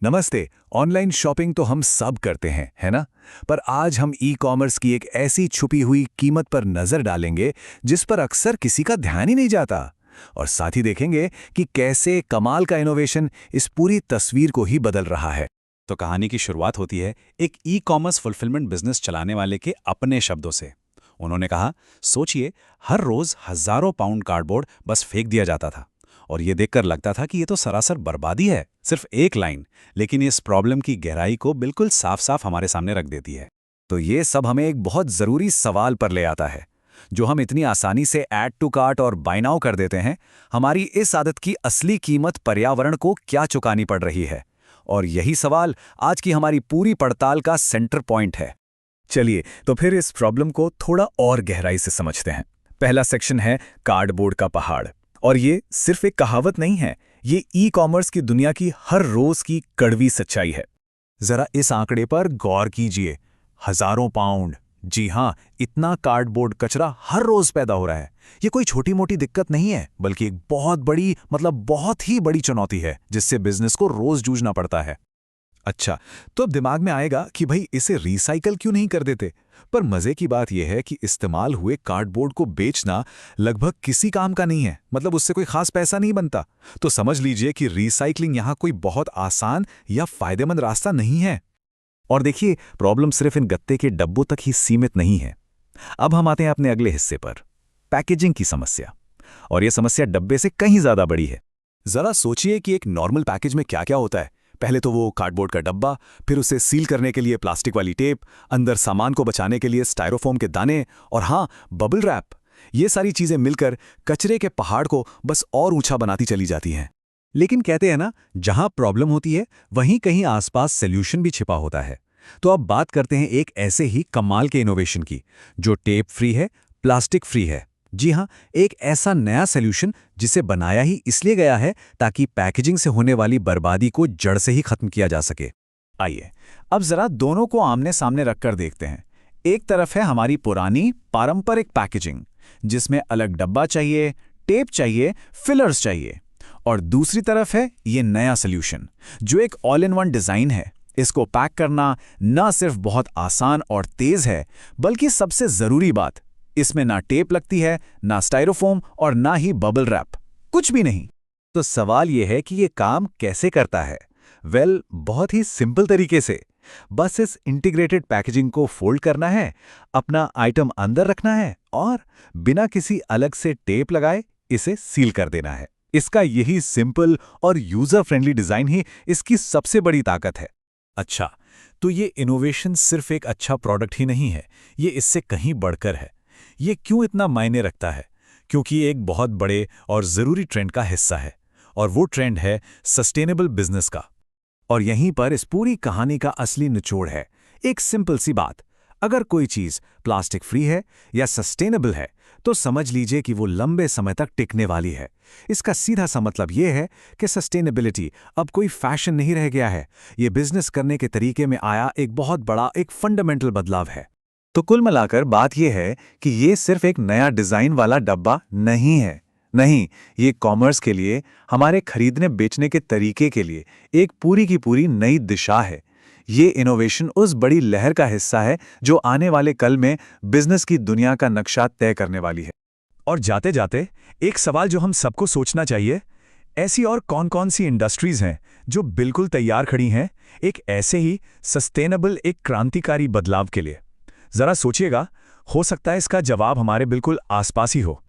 नमस्ते। Online shopping तो हम सब करते हैं, है ना? पर आज हम ई कॉमर्स की एक ऐसी छुपी हुई कीमत पर नजर डालेंगे जिस पर अक्सर किसी का ध्यान ही नहीं जाता। और साथ ही देखेंगे कि कैसे कमाल का इनोवेशन इस पूरी तस्वीर को ही बदल रहा है। तो कहानी की शुरुआत होती है एक ई कॉमर्स फुलफिलमेंट बिजनेस चलाने वाले के अपने शब्दों से। उन्होंने कहा, सोचिए, हर रोज हजारों पाउंड कार्डबोर्ड बस फेंक दिया जाता था और ये देखकर लगता था कि ये तो सरासर बर्बादी है। सिर्फ एक लाइन, लेकिन इस प्रॉब्लम की गहराई को बिल्कुल साफ साफ हमारे सामने रख देती है। तो ये सब हमें एक बहुत जरूरी सवाल पर ले आता है। जो हम इतनी आसानी से ऐड टू कार्ट और बाय नाउ कर देते हैं, हमारी इस आदत की असली कीमत पर्यावरण को क्या चुकानी पड़ रही है? और यही सवाल आज की हमारी पूरी पड़ताल का सेंटर पॉइंट है। चलिए तो फिर इस प्रॉब्लम को थोड़ा और गहराई से समझते हैं। पहला सेक्शन है कार्डबोर्ड का पहाड़। और ये सिर्फ एक कहावत नहीं है, ये ई कॉमर्स की दुनिया की हर रोज की कड़वी सच्चाई है। जरा इस आंकड़े पर गौर कीजिए। हजारों पाउंड, जी हां, इतना कार्डबोर्ड कचरा हर रोज पैदा हो रहा है। ये कोई छोटी मोटी दिक्कत नहीं है, बल्कि एक बहुत बड़ी, बहुत ही बड़ी चुनौती है जिससे बिजनेस को रोज जूझना पड़ता है। अच्छा, तो अब दिमाग में आएगा कि भाई इसे रिसाइकल क्यों नहीं कर देते? पर मजे की बात यह है कि इस्तेमाल हुए कार्डबोर्ड को बेचना लगभग किसी काम का नहीं है, मतलब उससे कोई खास पैसा नहीं बनता। तो समझ लीजिए कि रिसाइकलिंग यहाँ कोई बहुत आसान या फायदेमंद रास्ता नहीं है। और देखिए, प्रॉब्लम सिर्फ इन गत्ते के डब्बों तक ही सीमित नहीं है। अब हम आते हैं अपने अगले हिस्से पर, पैकेजिंग की समस्या। और यह समस्या डब्बे से कहीं ज्यादा बड़ी है। जरा सोचिए कि एक नॉर्मल पैकेज में क्या क्या होता है। पहले तो वो कार्डबोर्ड का डब्बा, फिर उसे सील करने के लिए प्लास्टिक वाली टेप, अंदर सामान को बचाने के लिए स्टायरोफोम के दाने, और हाँ, बबल रैप। ये सारी चीजें मिलकर कचरे के पहाड़ को बस और ऊंचा बनाती चली जाती हैं। लेकिन कहते हैं ना, जहां प्रॉब्लम होती है वहीं कहीं आसपास सॉल्यूशन भी छिपा होता है। तो अब बात करते हैं एक ऐसे ही कमाल के इनोवेशन की, जो टेप फ्री है, प्लास्टिक फ्री है। जी हां, एक ऐसा नया सॉल्यूशन जिसे बनाया ही इसलिए गया है ताकि पैकेजिंग से होने वाली बर्बादी को जड़ से ही खत्म किया जा सके। आइए अब जरा दोनों को आमने सामने रखकर देखते हैं। एक तरफ है हमारी पुरानी पारंपरिक पैकेजिंग, जिसमें अलग डब्बा चाहिए, टेप चाहिए, फिलर्स चाहिए। और दूसरी तरफ है ये नया सॉल्यूशन, जो एक ऑल इन वन डिजाइन है। इसको पैक करना न सिर्फ बहुत आसान और तेज है, बल्कि सबसे जरूरी बात, इसमें ना टेप लगती है, ना स्टायरोफोम और ना ही बबल रैप, कुछ भी नहीं। तो सवाल यह है कि ये काम कैसे करता है? बहुत ही सिंपल तरीके से। बस इस इंटीग्रेटेड पैकेजिंग को फोल्ड करना है, अपना आइटम अंदर रखना है और बिना किसी अलग से टेप लगाए इसे सील कर देना है। इसका यही सिंपल और यूजर फ्रेंडली डिजाइन ही इसकी सबसे बड़ी ताकत है। अच्छा, तो ये इनोवेशन सिर्फ एक अच्छा प्रोडक्ट ही नहीं है, ये इससे कहीं बढ़कर है। ये क्यों इतना मायने रखता है? क्योंकि ये एक बहुत बड़े और ज़रूरी ट्रेंड का हिस्सा है, और वो ट्रेंड है सस्टेनेबल बिजनेस का। और यहीं पर इस पूरी कहानी का असली निचोड़ है। एक सिंपल सी बात, अगर कोई चीज़ प्लास्टिक फ्री है या सस्टेनेबल है, तो समझ लीजिए कि वो लंबे समय तक टिकने वाली है। इसका सीधा सा मतलब ये है कि सस्टेनेबिलिटी अब कोई फैशन नहीं रह गया है, ये बिजनेस करने के तरीके में आया एक बहुत बड़ा, एक फंडामेंटल बदलाव है। तो कुल मिलाकर बात यह है कि ये सिर्फ एक नया डिजाइन वाला डब्बा नहीं है। नहीं, ये कॉमर्स के लिए, हमारे खरीदने बेचने के तरीके के लिए एक पूरी की पूरी नई दिशा है। ये इनोवेशन उस बड़ी लहर का हिस्सा है जो आने वाले कल में बिजनेस की दुनिया का नक्शा तय करने वाली है। और जाते जाते एक सवाल जो हम सबको सोचना चाहिए, ऐसी और कौन कौन सी इंडस्ट्रीज हैं जो बिल्कुल तैयार खड़ी हैं एक ऐसे ही सस्टेनेबल, एक क्रांतिकारी बदलाव के लिए? जरा सोचिएगा, हो सकता है इसका जवाब हमारे बिल्कुल आसपास ही हो।